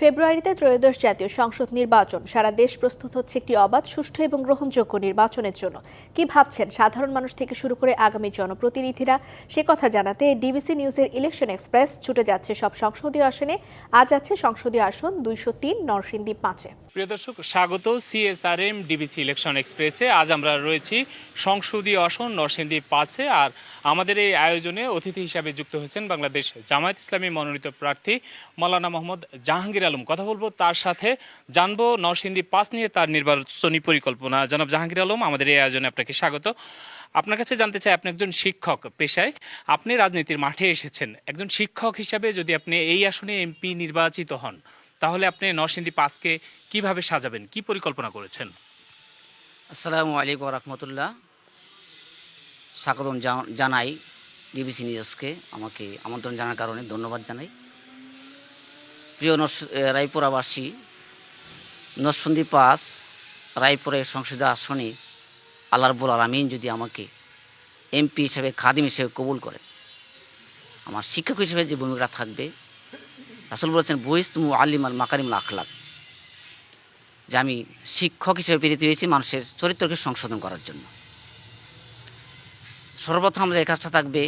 ফেব্রুয়ারিতে ত্রয়োদশ জাতীয় সংসদ নির্বাচন। সারা দেশ প্রস্তুত হচ্ছে একটি অবাধ, সুষ্ঠু এবং গ্রহণযোগ্য নির্বাচনের জন্য। কি ভাবছেন সাধারণ মানুষ থেকে শুরু করে আগামী জনপ্রতিনিধিরা, সে কথা জানাতে ডিবিসি নিউজের ইলেকশন এক্সপ্রেস ছুটে যাচ্ছে সব সংসদীয় আসনে। আজ আছে সংসদীয় আসন 203, নরসিংদী 5-এ। প্রিয় দর্শক, স্বাগত সিএসআরএম ডিবিসি ইলেকশন এক্সপ্রেসে। আজ আমরা রয়েছি সংসদীয় আসন নরসিংদী 5-এ। আর আমাদের এই আয়োজনে অতিথি হিসাবে যুক্ত হয়েছেন বাংলাদেশ জামায়াত ইসলামী মনোনীত প্রার্থী মাওলানা মোহাম্মদ জাহাঙ্গীর আলম। কথা বলবো তার সাথে, জানবো নরসিংদী 5 নিয়ে তার নির্বাচনী পরিকল্পনা। জনাব জাহাঙ্গীর আলম, আমাদের এই আয়োজনে আপনাকে স্বাগত। আপনার কাছে জানতে চাই, আপনি একজন শিক্ষক পেশায়, আপনি রাজনীতির মাঠে এসেছেন। একজন শিক্ষক হিসাবে যদি আপনি এই আসনে এমপি নির্বাচিত হন, তাহলে আপনি নরসিংদী 5-কে কিভাবে সাজাবেন, কি পরিকল্পনা করেছেন? আসসালামু আলাইকুম রহমতুল্লাহ। স্বাগতম জানাই ডিবিসি নিউজকে, আমাকে আমন্ত্রণ জানার কারণে ধন্যবাদ জানাই। প্রিয় রায়পুরাবাসী, নরসিংদী 5 রায়পুরের সংসদীয় আসনে আল্লাহ রাব্বুল আলামিন যদি আমাকে এমপি হিসেবে, খাদিম হিসেবে কবুল করে, আমার শিক্ষক হিসেবে যে ভূমিকা থাকবে, রাসূল বলেছেন বুইসতু মুআল্লিমাল মাকারিমুল আখলাক, যে আমি শিক্ষক হিসেবে প্রেরিত হয়েছি মানুষের চরিত্রকে সংশোধন করার জন্য। সর্বপ্রথম যে কাজটা থাকবে,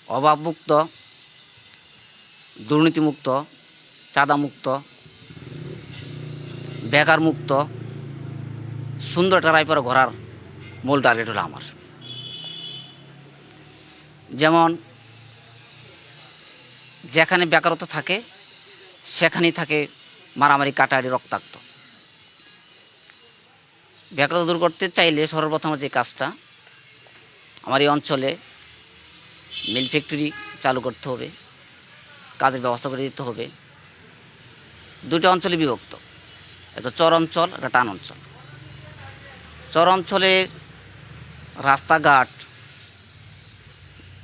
অভাবমুক্ত, দুর্নীতিমুক্ত, চাঁদামুক্ত, বেকার মুক্ত সুন্দর একটা রায়পুরা ঘোরার মূল টার্গেট হলো আমার। যেমন যেখানে বেকারত্ব থাকে সেখানেই থাকে মারামারি, কাটারি, রক্তাক্ত। বেকারত্ব দূর করতে চাইলে সর্বপ্রথম যে কাজটা, আমার এই অঞ্চলে মিল ফ্যাক্টরি চালু করতে হবে, কাজের ব্যবস্থা করে দিতে হবে। দুটো অঞ্চলে বিভক্ত, একটা চর অঞ্চল, একটা টান অঞ্চল। চর অঞ্চলের রাস্তাঘাট,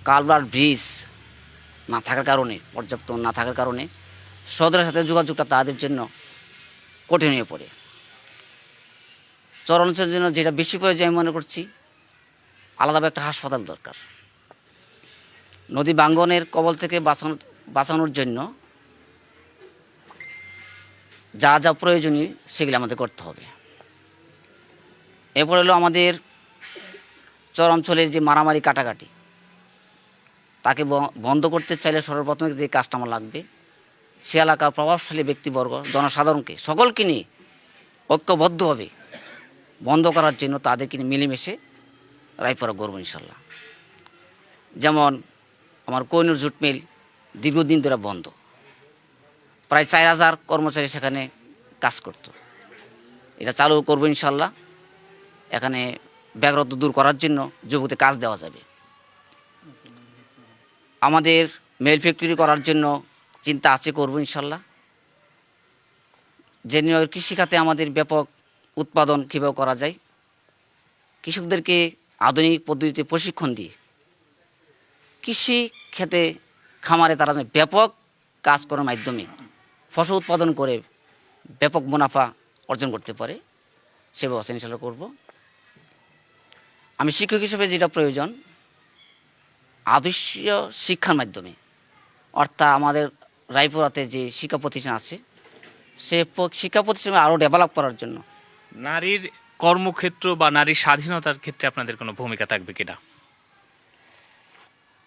কালভার্ট, ব্রিজ না থাকার কারণে, পর্যাপ্ত না থাকার কারণে শহরের সাথে যোগাযোগটা তাদের জন্য কঠিন হয়ে পড়ে। চর অঞ্চলের জন্য যেটা বেশি প্রয়োজন আমি মনে করছি, আলাদাভাবে একটা হাসপাতাল দরকার। নদী ভাঙ্গনের কবল থেকে বাঁচানোর জন্য যা যা প্রয়োজনীয় সেগুলো আমাদের করতে হবে। এরপর হলো আমাদের চর অঞ্চলের যে মারামারি, কাটাকাটি, তাকে বন্ধ করতে চাইলে সর্বপ্রথম যে কাজটা আমার লাগবে, সে এলাকার প্রভাবশালী ব্যক্তিবর্গ, জনসাধারণকে, সকলকে নিয়ে ঐক্যবদ্ধভাবে বন্ধ করার জন্য তাদেরকে নিয়ে মিলেমিশে রায়পুরা গড়ব ইনশাল্লাহ। যেমন আমার কোহিনুর জুট মিল দীর্ঘদিন ধরে বন্ধ, প্রায় 4000 কর্মচারী সেখানে কাজ করত। এটা চালু করবো ইনশাল্লাহ। এখানে বেকারত্ব দূর করার জন্য যুবকদের কাজ দেওয়া যাবে। আমাদের মেল ফ্যাক্টরি করার জন্য চিন্তা আছে, করবো ইনশাল্লাহ। যে কৃষিখাতে আমাদের ব্যাপক উৎপাদন কীভাবে করা যায়, কৃষকদেরকে আধুনিক পদ্ধতিতে প্রশিক্ষণ দিয়ে কৃষি ক্ষেতে, খামারে তারা ব্যাপক কাজ করার মাধ্যমে ফসল উৎপাদন করে ব্যাপক মুনাফা অর্জন করতে পারে, সে ব্যবস্থা ইনশাল্লাহ করব। আমি শিক্ষক হিসেবে যেটা প্রয়োজন, আদর্শ শিক্ষার মাধ্যমে, অর্থাৎ আমাদের রায়পুরাতে যে শিক্ষা প্রতিষ্ঠান আছে, সে শিক্ষা প্রতিষ্ঠান আরও ডেভেলপ করার জন্য। নারীর কর্মক্ষেত্র বা নারীর স্বাধীনতার ক্ষেত্রে আপনাদের কোনো ভূমিকা থাকবে কিনা?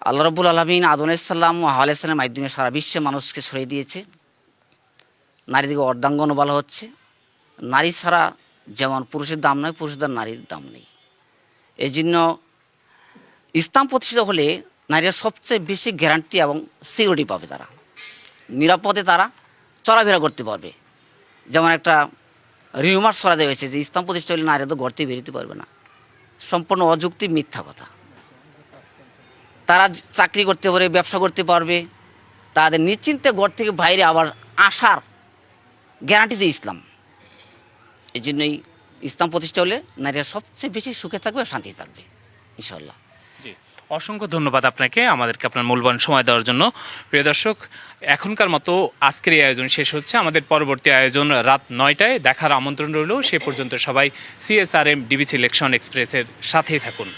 আল্লাহ রাব্বুল আলামিন আদম আলাইহিস সালাম ও হাওয়া আলাইহিস সালামের মাধ্যমে সারা বিশ্বে মানুষকে ছড়িয়ে দিয়েছে। নারীদেরকে অর্ধাঙ্গনও বলা হচ্ছে। নারী ছাড়া যেমন পুরুষের দাম নয়, পুরুষদের নারীর দাম নেই। এই জন্য ইসলাম প্রতিষ্ঠিত হলে নারীরা সবচেয়ে বেশি গ্যারান্টি এবং সিকিউরিটি পাবে, তারা নিরাপদে তারা চলাফেরা করতে পারবে। যেমন একটা রিউমার ছড়া দেওয়া হয়েছে যে ইসলাম প্রতিষ্ঠা হলে নারীরা তো ঘর থেকে বেরোতে পারবে না, সম্পূর্ণ অযুক্তি, মিথ্যা কথা। তারা চাকরি করতে পারবে, ব্যবসা করতে পারবে, তাদের নিশ্চিন্তে ঘর থেকে বাইরে আবার আসার গ্যারান্টি দিয়ে ইসলাম। এই জন্যই ইসলাম প্রতিষ্ঠা হলে নারীরা সবচেয়ে বেশি সুখে থাকবে, শান্তি থাকবে ইনশাল্লাহ। জি, অসংখ্য ধন্যবাদ আপনাকে আমাদেরকে আপনার মূল্যবান সময় দেওয়ার জন্য। প্রিয় দর্শক, এখনকার মতো আজকের এই আয়োজন শেষ হচ্ছে। আমাদের পরবর্তী আয়োজন রাত 9টায় দেখার আমন্ত্রণ রইল। সে পর্যন্ত সবাই সিএসআরএম ডিবিসি ইলেকশন এক্সপ্রেসের সাথেই থাকুন।